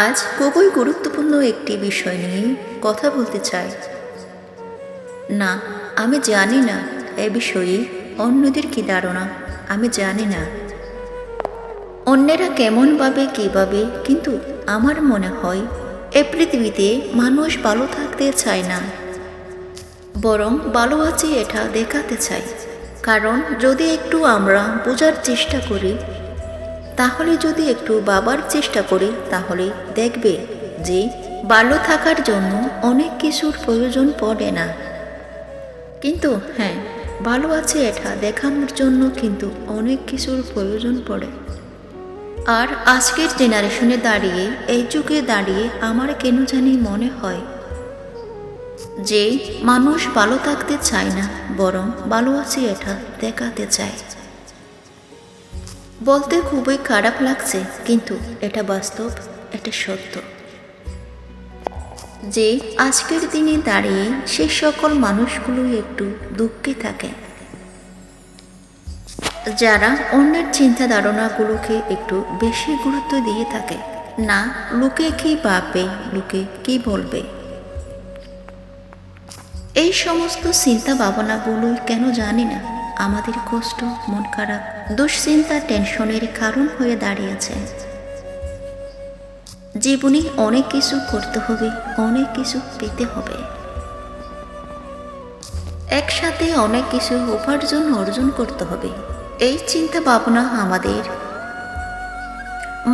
আজ খুবই গুরুত্বপূর্ণ একটি বিষয় নিয়ে কথা বলতে চাই। না, আমি জানি না এ বিষয়ে অন্যদের কি ধারণা, আমি জানি না অন্যেরা কেমন ভাবে কীভাবে, কিন্তু আমার মনে হয় এ পৃথিবীতে মানুষ ভালো থাকতে চায় না, বরং ভালো আছে এটা দেখাতে চাই। কারণ যদি একটু আমরা বোঝার চেষ্টা করি, তাহলে যদি একটু ভাবার চেষ্টা করি, তাহলে দেখবে যে ভালো থাকার জন্য অনেক কিছুর প্রয়োজন পড়ে না। কিন্তু হ্যাঁ, ভালো আছে এটা দেখানোর জন্য কিন্তু অনেক কিছুর প্রয়োজন পড়ে। আর আজকের জেনারেশনে দাঁড়িয়ে, এই যুগে দাঁড়িয়ে আমার কেন জানি মনে হয় যে মানুষ ভালো থাকতে চায় না, বরং ভালো আছে এটা দেখাতে চায়। বলতে খুবই খারাপ লাগছে, কিন্তু এটা বাস্তব, এটা সত্য যে আজকের দিনে দাঁড়িয়ে সে সকল মানুষগুলো একটু দুঃখে থাকে, যারা অন্যের চিন্তা ধারণাগুলোকে একটু বেশি গুরুত্ব দিয়ে থাকে। না, লোকে কি ভাববে, লোকে কি বলবে, এই সমস্ত চিন্তা ভাবনাগুলোই কেন জানি না আমাদের কষ্ট, মন খারাপ, দুশ্চিন্তা, টেনশনের কারণ হয়ে দাঁড়িয়েছে। জীবনে অনেক কিছু করতে হবে, অনেক কিছু পেতে হবে, একসাথে অনেক কিছু উপার্জন অর্জন করতে হবে। এই চিন্তা ভাবনা আমাদের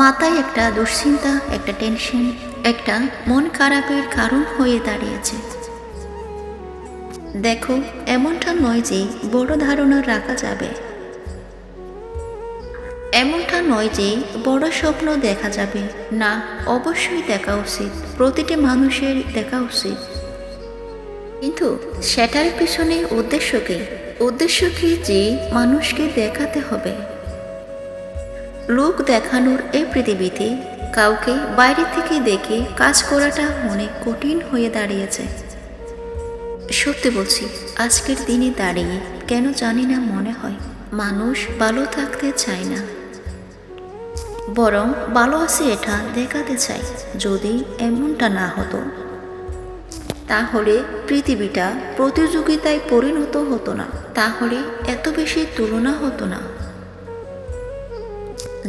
মাথায় একটা দুশ্চিন্তা, একটা টেনশন, একটা মন খারাপের কারণ হয়ে দাঁড়িয়েছে। দেখো, এমনটা নয় যে বড় ধারণা রাখা যাবে, এমনটা নয় যে বড় স্বপ্ন দেখা যাবে না, অবশ্যই দেখা উচিত, প্রতিটি মানুষের দেখা উচিত। কিন্তু সেটার পিছনে উদ্দেশ্য কি যে মানুষকে দেখাতে হবে। লোক দেখানোর এই পৃথিবীতে কাউকে বাইরে থেকে দেখে কাজ করাটা অনেক কঠিন হয়ে দাঁড়িয়েছে। সত্যি বলছি, আজকের দিনে দাঁড়িয়ে কেন জানি না মনে হয় মানুষ ভালো থাকতে চায় না, বরং ভালো আছে এটা দেখাতে চাই। যদি এমনটা না হতো, তাহলে পৃথিবীটা প্রতিযোগিতায় পরিণত হতো না, তাহলে এত বেশি তুলনা হতো না।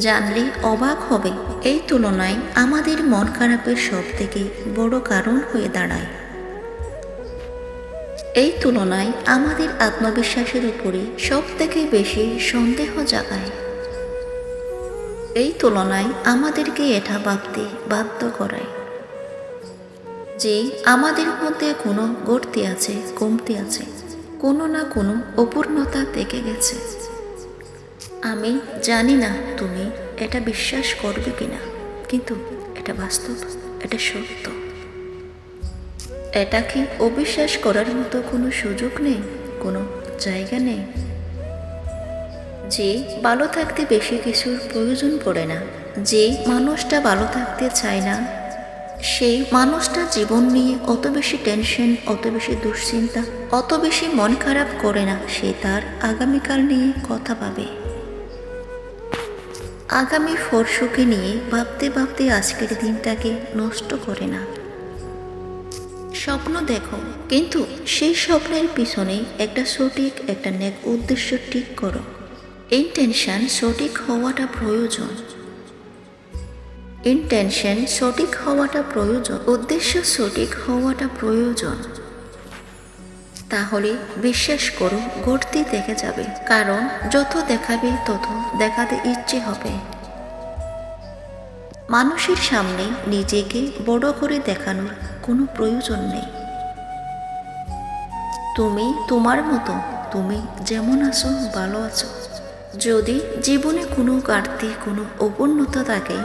জানলে অবাক হবে, এই তুলনায় আমাদের মন খারাপের সব থেকে বড় কারণ হয়ে দাঁড়ায়। এই তুলনায় আমাদের আত্মবিশ্বাসের উপরে সব থেকে বেশি সন্দেহ জাগায়। এই তুলনায় আমাদেরকে এটা ভাবতে বাধ্য করায় যে আমাদের মধ্যে কোনো ঘাটতি আছে, কমতি আছে, কোনো না কোনো অপূর্ণতা থেকে গেছে। আমি জানি না তুমি এটা বিশ্বাস করবে কিনা, কিন্তু এটা বাস্তব, এটা সত্য। এটা কি অবিশ্বাস করার মতো কোনো সুযোগ নেই, কোনো জায়গা নেই যে ভালো থাকতে বেশি কিছুর প্রয়োজন পড়ে না। যে মানুষটা ভালো থাকতে চায় না, সেই মানুষটা জীবন নিয়ে অত বেশি টেনশন, অত বেশি দুশ্চিন্তা, অত বেশি মন খারাপ করে না। সে তার আগামীকাল নিয়ে কথা ভাবে, আগামী ফরসুকে নিয়ে ভাবতে ভাবতে আজকের দিনটাকে নষ্ট করে না। স্বপ্ন দেখো, কিন্তু সেই স্বপ্নের পিছনে একটা সঠিক, একটা নেক উদ্দেশ্য ঠিক করো। ইন্টেনশন সঠিক হওয়াটা প্রয়োজন, ইন্টেনশন সঠিক হওয়াটা প্রয়োজন, উদ্দেশ্য সঠিক হওয়াটা প্রয়োজন। তাহলে বিশ্বাস করো, ঘটতে দেখে যাবে। কারণ যত দেখাবে তত দেখাতে ইচ্ছে হবে। মানুষের সামনে নিজেকে বড় করে দেখানোর কোনো প্রয়োজন নেই। তুমি তোমার মতো, তুমি যেমন আছো ভালো আছো। যদি জীবনে কোনো ঘাটতি, কোনো অপূর্ণতা থাকে,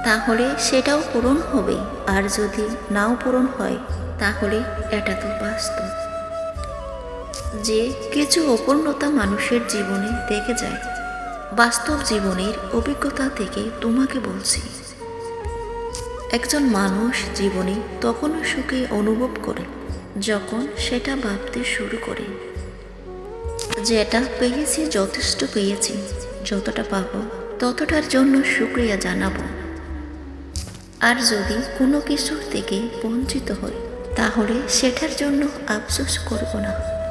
তাহলে সেটাও পূরণ হবে। আর যদি নাও পূরণ হয়, তাহলে এটা তো বাস্তব যে কিছু অপূর্ণতা মানুষের জীবনে দেখে যায়। বাস্তব জীবনের অভিজ্ঞতা থেকে তোমাকে বলছি, একজন মানুষ জীবনে তখনও সুখে অনুভব করে যখন সেটা ভাবতে শুরু করে যেটা পেয়েছি, যথেষ্ট পেয়েছি, যতটা পাবো ততটার জন্য শুকরিয়া জানাবো। আর যদি কোনো কিছুর থেকে বঞ্চিত হই তাহলে সেটার জন্য আফসোস করব না।